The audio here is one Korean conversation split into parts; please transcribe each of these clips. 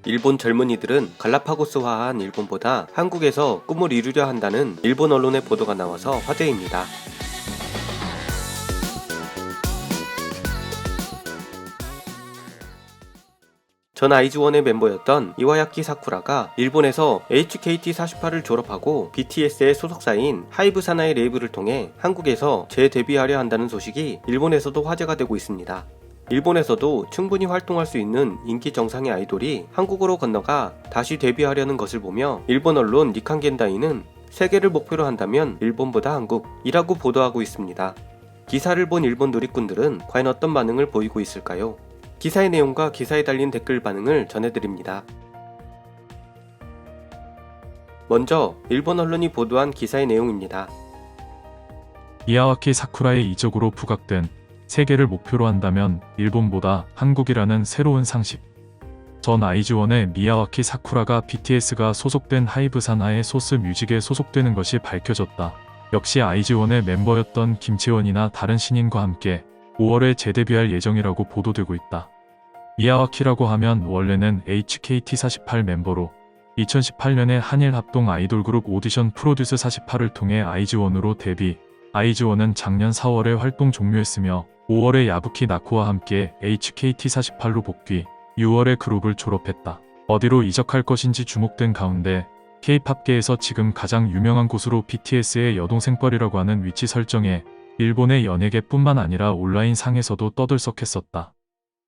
일본 젊은이들은 갈라파고스화한 일본보다 한국에서 꿈을 이루려 한다는 일본 언론의 보도가 나와서 화제입니다. 전 아이즈원의 멤버였던 이와야키 사쿠라가 일본에서 HKT48을 졸업하고 BTS의 소속사인 하이브 사나이 레이블을 통해 한국에서 재데뷔하려 한다는 소식이 일본에서도 화제가 되고 있습니다. 일본에서도 충분히 활동할 수 있는 인기 정상의 아이돌이 한국으로 건너가 다시 데뷔하려는 것을 보며 일본 언론 니칸 겐다이는 세계를 목표로 한다면 일본보다 한국이라고 보도하고 있습니다. 기사를 본 일본 누리꾼들은 과연 어떤 반응을 보이고 있을까요? 기사의 내용과 기사에 달린 댓글 반응을 전해드립니다. 먼저 일본 언론이 보도한 기사의 내용입니다. 이와야키 사쿠라의 이적으로 부각된 세계를 목표로 한다면 일본보다 한국이라는 새로운 상식. 전 아이즈원의 미야와키 사쿠라가 BTS가 소속된 하이브 산하의 소스 뮤직에 소속되는 것이 밝혀졌다. 역시 아이즈원의 멤버였던 김채원이나 다른 신인과 함께 5월에 재데뷔할 예정이라고 보도되고 있다. 미야와키라고 하면 원래는 HKT48 멤버로 2018년에 한일 합동 아이돌 그룹 오디션 프로듀스 48을 통해 아이즈원으로 데뷔. 아이즈원은 작년 4월에 활동 종료했으며 5월에 야부키 나코와 함께 HKT48로 복귀, 6월에 그룹을 졸업했다. 어디로 이적할 것인지 주목된 가운데 K-팝계에서 지금 가장 유명한 곳으로 BTS의 여동생뻘이라고 하는 위치 설정에 일본의 연예계뿐만 아니라 온라인 상에서도 떠들썩했었다.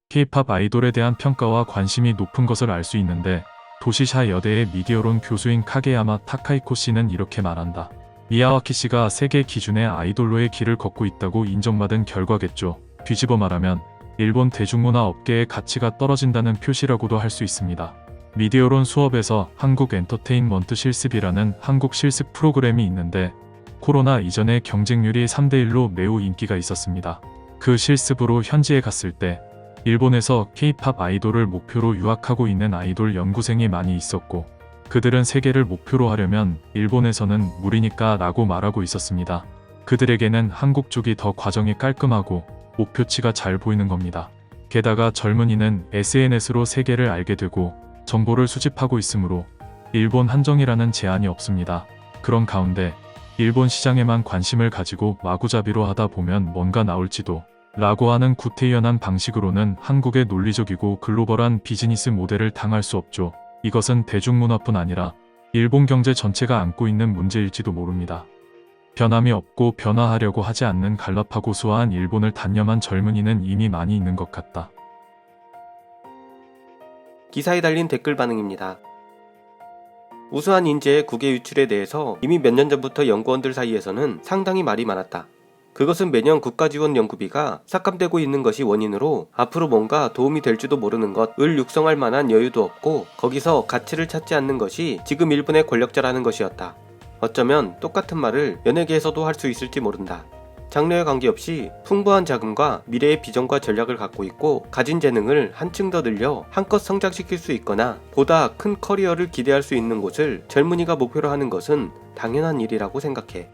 K-팝 아이돌에 대한 평가와 관심이 높은 것을 알 수 있는데 도시샤 여대의 미디어론 교수인 카게야마 타카이코 씨는 이렇게 말한다. 미야와키 씨가 세계 기준의 아이돌로의 길을 걷고 있다고 인정받은 결과겠죠. 뒤집어 말하면 일본 대중문화 업계의 가치가 떨어진다는 표시라고도 할 수 있습니다. 미디어론 수업에서 한국 엔터테인먼트 실습이라는 한국 실습 프로그램이 있는데 코로나 이전에 경쟁률이 3대1로 매우 인기가 있었습니다. 그 실습으로 현지에 갔을 때 일본에서 K-팝 아이돌을 목표로 유학하고 있는 아이돌 연구생이 많이 있었고 그들은 세계를 목표로 하려면 일본에서는 무리니까 라고 말하고 있었습니다. 그들에게는 한국 쪽이 더 과정이 깔끔하고 목표치가 잘 보이는 겁니다. 게다가 젊은이는 SNS로 세계를 알게 되고 정보를 수집하고 있으므로 일본 한정이라는 제한이 없습니다. 그런 가운데 일본 시장에만 관심을 가지고 마구잡이로 하다 보면 뭔가 나올지도 라고 하는 구태연한 방식으로는 한국의 논리적이고 글로벌한 비즈니스 모델을 당할 수 없죠. 이것은 대중문화뿐 아니라 일본 경제 전체가 안고 있는 문제일지도 모릅니다. 변함이 없고 변화하려고 하지 않는 갈라파고스화한 일본을 단념한 젊은이는 이미 많이 있는 것 같다. 기사에 달린 댓글 반응입니다. 우수한 인재의 국외 유출에 대해서 이미 몇 년 전부터 연구원들 사이에서는 상당히 말이 많았다. 그것은 매년 국가지원 연구비가 삭감되고 있는 것이 원인으로 앞으로 뭔가 도움이 될지도 모르는 것을 육성할 만한 여유도 없고 거기서 가치를 찾지 않는 것이 지금 일본의 권력자라는 것이었다. 어쩌면 똑같은 말을 연예계에서도 할 수 있을지 모른다. 장르에 관계없이 풍부한 자금과 미래의 비전과 전략을 갖고 있고 가진 재능을 한층 더 늘려 한껏 성장시킬 수 있거나 보다 큰 커리어를 기대할 수 있는 곳을 젊은이가 목표로 하는 것은 당연한 일이라고 생각해.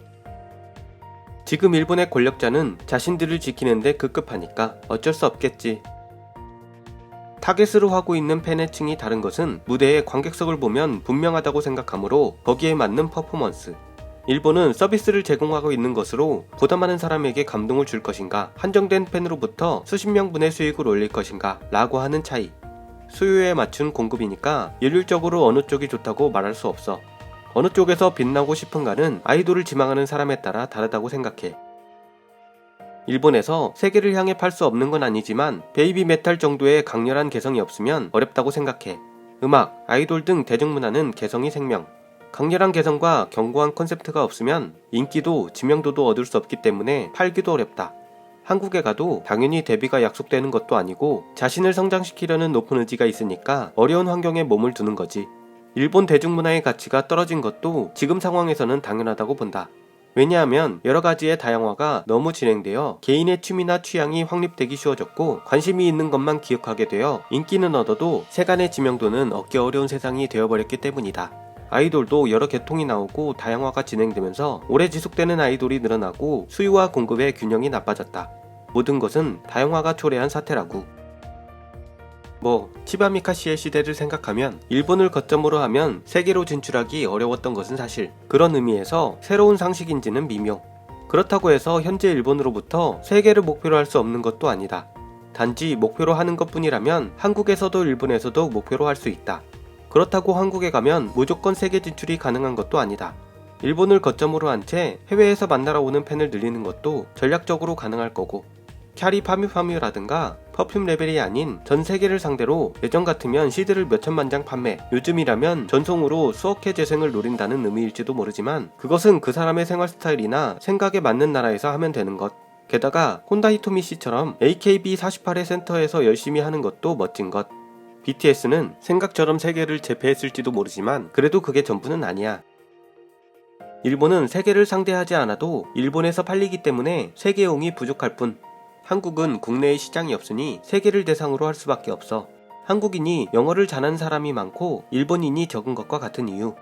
지금 일본의 권력자는 자신들을 지키는데 급급하니까 어쩔 수 없겠지. 타겟으로 하고 있는 팬의 층이 다른 것은 무대의 관객석을 보면 분명하다고 생각하므로 거기에 맞는 퍼포먼스. 일본은 서비스를 제공하고 있는 것으로 보다 많은 사람에게 감동을 줄 것인가, 한정된 팬으로부터 수십 명분의 수익을 올릴 것인가 라고 하는 차이. 수요에 맞춘 공급이니까 일률적으로 어느 쪽이 좋다고 말할 수 없어. 어느 쪽에서 빛나고 싶은가는 아이돌을 지망하는 사람에 따라 다르다고 생각해. 일본에서 세계를 향해 팔 수 없는 건 아니지만 베이비 메탈 정도의 강렬한 개성이 없으면 어렵다고 생각해. 음악, 아이돌 등 대중문화는 개성이 생명. 강렬한 개성과 견고한 컨셉트가 없으면 인기도 지명도도 얻을 수 없기 때문에 팔기도 어렵다. 한국에 가도 당연히 데뷔가 약속되는 것도 아니고 자신을 성장시키려는 높은 의지가 있으니까 어려운 환경에 몸을 두는 거지. 일본 대중문화의 가치가 떨어진 것도 지금 상황에서는 당연하다고 본다. 왜냐하면 여러가지의 다양화가 너무 진행되어 개인의 취미나 취향이 확립되기 쉬워졌고 관심이 있는 것만 기억하게 되어 인기는 얻어도 세간의 지명도는 얻기 어려운 세상이 되어버렸기 때문이다. 아이돌도 여러 계통이 나오고 다양화가 진행되면서 오래 지속되는 아이돌이 늘어나고 수요와 공급의 균형이 나빠졌다. 모든 것은 다양화가 초래한 사태라고. 치바미카시의 시대를 생각하면 일본을 거점으로 하면 세계로 진출하기 어려웠던 것은 사실. 그런 의미에서 새로운 상식인지는 미묘. 그렇다고 해서 현재 일본으로부터 세계를 목표로 할 수 없는 것도 아니다. 단지 목표로 하는 것뿐이라면 한국에서도 일본에서도 목표로 할 수 있다. 그렇다고 한국에 가면 무조건 세계 진출이 가능한 것도 아니다. 일본을 거점으로 한 채 해외에서 만나러 오는 팬을 늘리는 것도 전략적으로 가능할 거고, 캬리 파뮤파뮤라든가 퍼퓸 레벨이 아닌 전 세계를 상대로 예전 같으면 CD를 몇천만 장 판매, 요즘이라면 전송으로 수억 회 재생을 노린다는 의미일지도 모르지만 그것은 그 사람의 생활 스타일이나 생각에 맞는 나라에서 하면 되는 것. 게다가 혼다 히토미 씨처럼 AKB48의 센터에서 열심히 하는 것도 멋진 것. BTS는 생각처럼 세계를 제패했을지도 모르지만 그래도 그게 전부는 아니야. 일본은 세계를 상대하지 않아도 일본에서 팔리기 때문에 세계용이 부족할 뿐. 한국은 국내에 시장이 없으니 세계를 대상으로 할 수밖에 없어. 한국인이 영어를 잘하는 사람이 많고 일본인이 적은 것과 같은 이유.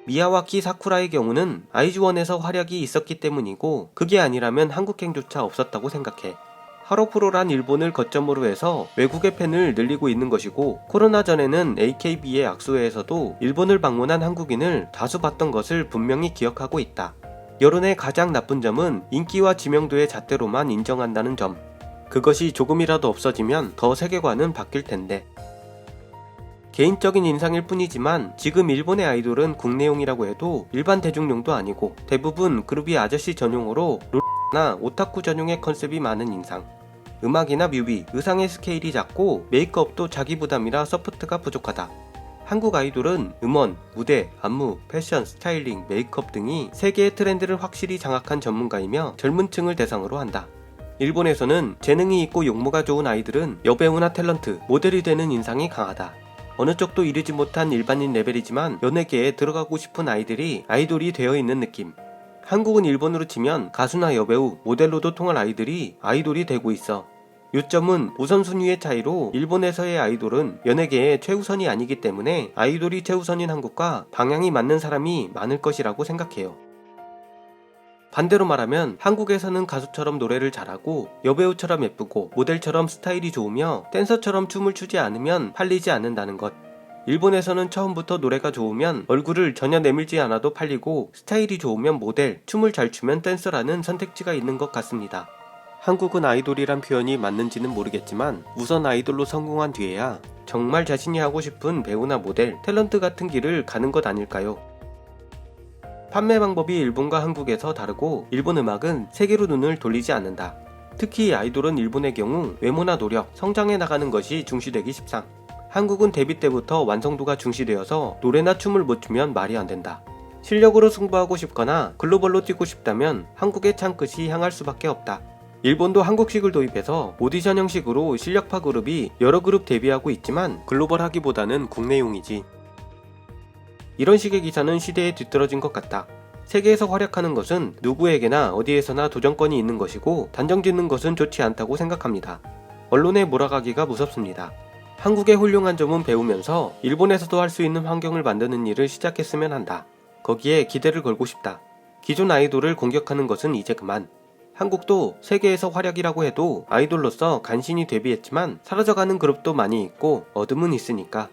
미야와키 사쿠라의 경우는 아이즈원에서 활약이 있었기 때문이고, 그게 아니라면 한국행조차 없었다고 생각해. 하로프로란 일본을 거점으로 해서 외국의 팬을 늘리고 있는 것이고, 코로나 전에는 AKB의 악수회에서도 일본을 방문한 한국인을 다수 봤던 것을 분명히 기억하고 있다. 여론의 가장 나쁜 점은 인기와 지명도의 잣대로만 인정한다는 점. 그것이 조금이라도 없어지면 더 세계관은 바뀔 텐데. 개인적인 인상일 뿐이지만 지금 일본의 아이돌은 국내용이라고 해도 일반 대중용도 아니고 대부분 그룹이 아저씨 전용으로 롤나 오타쿠 전용의 컨셉이 많은 인상. 음악이나 뮤비, 의상의 스케일이 작고 메이크업도 자기 부담이라 서포트가 부족하다. 한국 아이돌은 음원, 무대, 안무, 패션, 스타일링, 메이크업 등이 세계의 트렌드를 확실히 장악한 전문가이며 젊은 층을 대상으로 한다. 일본에서는 재능이 있고 용모가 좋은 아이들은 여배우나 탤런트, 모델이 되는 인상이 강하다. 어느 쪽도 이르지 못한 일반인 레벨이지만 연예계에 들어가고 싶은 아이들이 아이돌이 되어 있는 느낌. 한국은 일본으로 치면 가수나 여배우, 모델로도 통할 아이들이 아이돌이 되고 있어. 요점은 우선순위의 차이로 일본에서의 아이돌은 연예계의 최우선이 아니기 때문에 아이돌이 최우선인 한국과 방향이 맞는 사람이 많을 것이라고 생각해요. 반대로 말하면 한국에서는 가수처럼 노래를 잘하고 여배우처럼 예쁘고 모델처럼 스타일이 좋으며 댄서처럼 춤을 추지 않으면 팔리지 않는다는 것. 일본에서는 처음부터 노래가 좋으면 얼굴을 전혀 내밀지 않아도 팔리고 스타일이 좋으면 모델, 춤을 잘 추면 댄서라는 선택지가 있는 것 같습니다. 한국은 아이돌이란 표현이 맞는지는 모르겠지만 우선 아이돌로 성공한 뒤에야 정말 자신이 하고 싶은 배우나 모델, 탤런트 같은 길을 가는 것 아닐까요? 판매 방법이 일본과 한국에서 다르고 일본 음악은 세계로 눈을 돌리지 않는다. 특히 아이돌은 일본의 경우 외모나 노력, 성장해 나가는 것이 중시되기 십상. 한국은 데뷔 때부터 완성도가 중시되어서 노래나 춤을 못 추면 말이 안 된다. 실력으로 승부하고 싶거나 글로벌로 뛰고 싶다면 한국의 창끝이 향할 수밖에 없다. 일본도 한국식을 도입해서 오디션 형식으로 실력파 그룹이 여러 그룹 데뷔하고 있지만 글로벌하기보다는 국내용이지. 이런 식의 기사는 시대에 뒤떨어진 것 같다. 세계에서 활약하는 것은 누구에게나 어디에서나 도전권이 있는 것이고 단정짓는 것은 좋지 않다고 생각합니다. 언론에 몰아가기가 무섭습니다. 한국의 훌륭한 점은 배우면서 일본에서도 할 수 있는 환경을 만드는 일을 시작했으면 한다. 거기에 기대를 걸고 싶다. 기존 아이돌을 공격하는 것은 이제 그만. 한국도 세계에서 활약이라고 해도 아이돌로서 간신히 데뷔했지만 사라져가는 그룹도 많이 있고 어둠은 있으니까.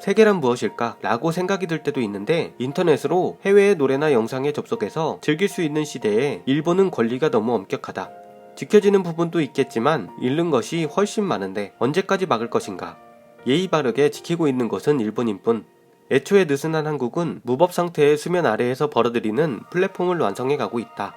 세계란 무엇일까? 라고 생각이 들 때도 있는데 인터넷으로 해외의 노래나 영상에 접속해서 즐길 수 있는 시대에 일본은 권리가 너무 엄격하다. 지켜지는 부분도 있겠지만 잃는 것이 훨씬 많은데 언제까지 막을 것인가? 예의 바르게 지키고 있는 것은 일본인 뿐. 애초에 느슨한 한국은 무법 상태의 수면 아래에서 벌어들이는 플랫폼을 완성해 가고 있다.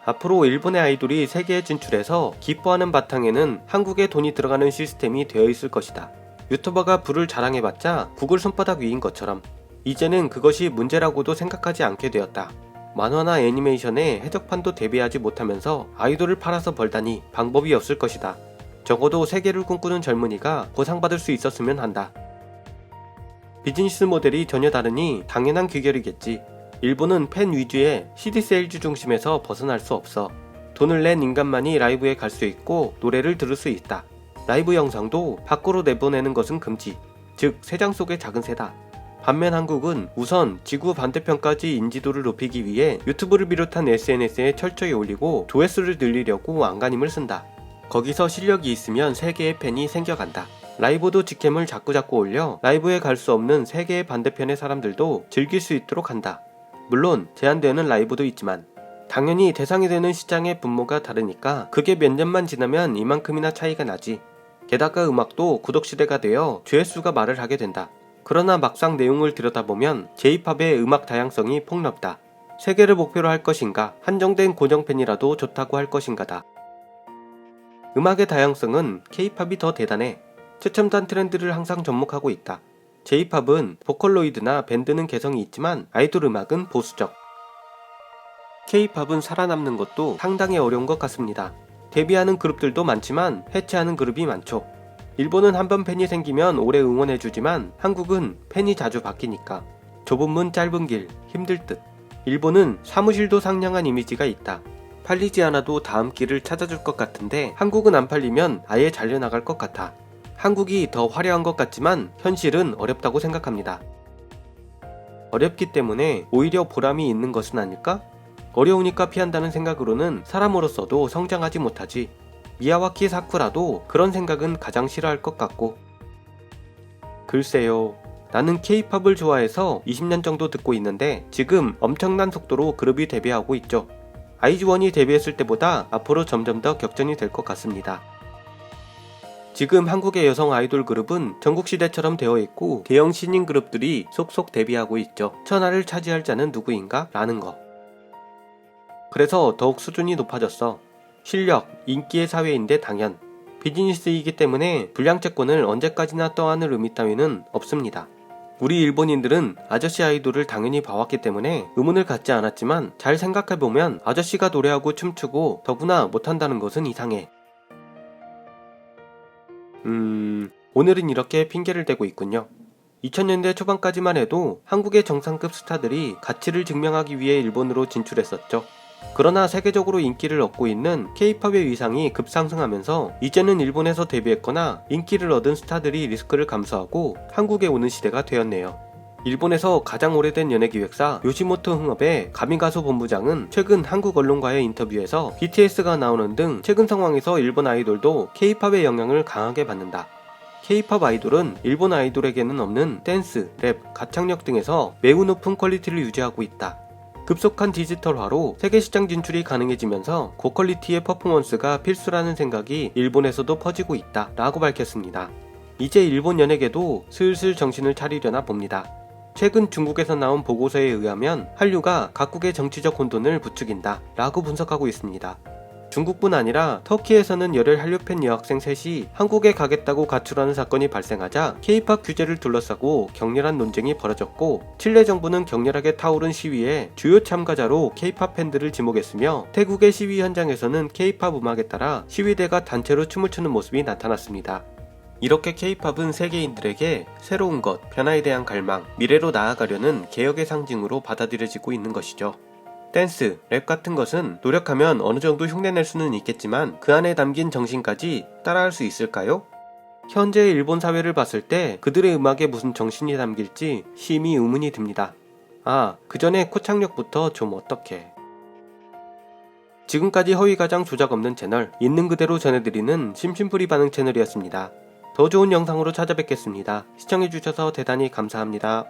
앞으로 일본의 아이돌이 세계에 진출해서 기뻐하는 바탕에는 한국에 돈이 들어가는 시스템이 되어 있을 것이다. 유튜버가 부를 자랑해봤자 구글 손바닥 위인 것처럼 이제는 그것이 문제라고도 생각하지 않게 되었다. 만화나 애니메이션에 해적판도 데뷔하지 못하면서 아이돌을 팔아서 벌다니 방법이 없을 것이다. 적어도 세계를 꿈꾸는 젊은이가 보상받을 수 있었으면 한다. 비즈니스 모델이 전혀 다르니 당연한 귀결이겠지. 일본은 팬 위주의 CD 세일즈 중심에서 벗어날 수 없어. 돈을 낸 인간만이 라이브에 갈 수 있고 노래를 들을 수 있다. 라이브 영상도 밖으로 내보내는 것은 금지. 즉 새장 속의 작은 새다. 반면 한국은 우선 지구 반대편까지 인지도를 높이기 위해 유튜브를 비롯한 SNS에 철저히 올리고 조회수를 늘리려고 안간힘을 쓴다. 거기서 실력이 있으면 세계의 팬이 생겨간다. 라이브도 직캠을 자꾸자꾸 올려 라이브에 갈 수 없는 세계의 반대편의 사람들도 즐길 수 있도록 한다. 물론 제한되는 라이브도 있지만 당연히 대상이 되는 시장의 분모가 다르니까 그게 몇 년만 지나면 이만큼이나 차이가 나지. 게다가 음악도 구독시대가 되어 조회수가 말을 하게 된다. 그러나 막상 내용을 들여다보면 J-팝의 음악 다양성이 폭넓다. 세계를 목표로 할 것인가, 한정된 고정팬이라도 좋다고 할 것인가다. 음악의 다양성은 K-팝이 더 대단해. 최첨단 트렌드를 항상 접목하고 있다. J-팝은 보컬로이드나 밴드는 개성이 있지만 아이돌 음악은 보수적. K-팝은 살아남는 것도 상당히 어려운 것 같습니다. 데뷔하는 그룹들도 많지만 해체하는 그룹이 많죠. 일본은 한번 팬이 생기면 오래 응원해주지만 한국은 팬이 자주 바뀌니까 좁은 문 짧은 길 힘들 듯. 일본은 사무실도 상냥한 이미지가 있다. 팔리지 않아도 다음 길을 찾아줄 것 같은데 한국은 안 팔리면 아예 잘려나갈 것 같아. 한국이 더 화려한 것 같지만 현실은 어렵다고 생각합니다. 어렵기 때문에 오히려 보람이 있는 것은 아닐까? 어려우니까 피한다는 생각으로는 사람으로서도 성장하지 못하지. 미야와키 사쿠라도 그런 생각은 가장 싫어할 것 같고. 글쎄요. 나는 K-팝을 좋아해서 20년 정도 듣고 있는데 지금 엄청난 속도로 그룹이 데뷔하고 있죠. 아이즈원이 데뷔했을 때보다 앞으로 점점 더 격전이 될 것 같습니다. 지금 한국의 여성 아이돌 그룹은 전국시대처럼 되어 있고 대형 신인 그룹들이 속속 데뷔하고 있죠. 천하를 차지할 자는 누구인가? 라는 거. 그래서 더욱 수준이 높아졌어. 실력, 인기의 사회인데 당연. 비즈니스이기 때문에 불량채권을 언제까지나 떠안을 의미 따위는 없습니다. 우리 일본인들은 아저씨 아이돌을 당연히 봐왔기 때문에 의문을 갖지 않았지만 잘 생각해보면 아저씨가 노래하고 춤추고 더구나 못한다는 것은 이상해. 오늘은 이렇게 핑계를 대고 있군요. 2000년대 초반까지만 해도 한국의 정상급 스타들이 가치를 증명하기 위해 일본으로 진출했었죠. 그러나 세계적으로 인기를 얻고 있는 K-팝의 위상이 급상승하면서 이제는 일본에서 데뷔했거나 인기를 얻은 스타들이 리스크를 감수하고 한국에 오는 시대가 되었네요. 일본에서 가장 오래된 연예기획사 요시모토 흥업의 가미가수 본부장은 최근 한국 언론과의 인터뷰에서 BTS가 나오는 등 최근 상황에서 일본 아이돌도 K-팝의 영향을 강하게 받는다. K-팝 아이돌은 일본 아이돌에게는 없는 댄스, 랩, 가창력 등에서 매우 높은 퀄리티를 유지하고 있다. 급속한 디지털화로 세계시장 진출이 가능해지면서 고퀄리티의 퍼포먼스가 필수라는 생각이 일본에서도 퍼지고 있다 라고 밝혔습니다. 이제 일본 연예계도 슬슬 정신을 차리려나 봅니다. 최근 중국에서 나온 보고서에 의하면 한류가 각국의 정치적 혼돈을 부추긴다 라고 분석하고 있습니다. 중국뿐 아니라 터키에서는 열혈 한류 팬 여학생 셋이 한국에 가겠다고 가출하는 사건이 발생하자 K-팝 규제를 둘러싸고 격렬한 논쟁이 벌어졌고 칠레 정부는 격렬하게 타오른 시위에 주요 참가자로 K-팝 팬들을 지목했으며 태국의 시위 현장에서는 K-팝 음악에 따라 시위대가 단체로 춤을 추는 모습이 나타났습니다. 이렇게 K-팝은 세계인들에게 새로운 것, 변화에 대한 갈망, 미래로 나아가려는 개혁의 상징으로 받아들여지고 있는 것이죠. 댄스, 랩 같은 것은 노력하면 어느 정도 흉내낼 수는 있겠지만 그 안에 담긴 정신까지 따라할 수 있을까요? 현재의 일본 사회를 봤을 때 그들의 음악에 무슨 정신이 담길지 심히 의문이 듭니다. 그 전에 코창력부터 좀 어떻게. 지금까지 허위가장 조작 없는 채널, 있는 그대로 전해드리는 심심풀이 반응 채널이었습니다. 더 좋은 영상으로 찾아뵙겠습니다. 시청해주셔서 대단히 감사합니다.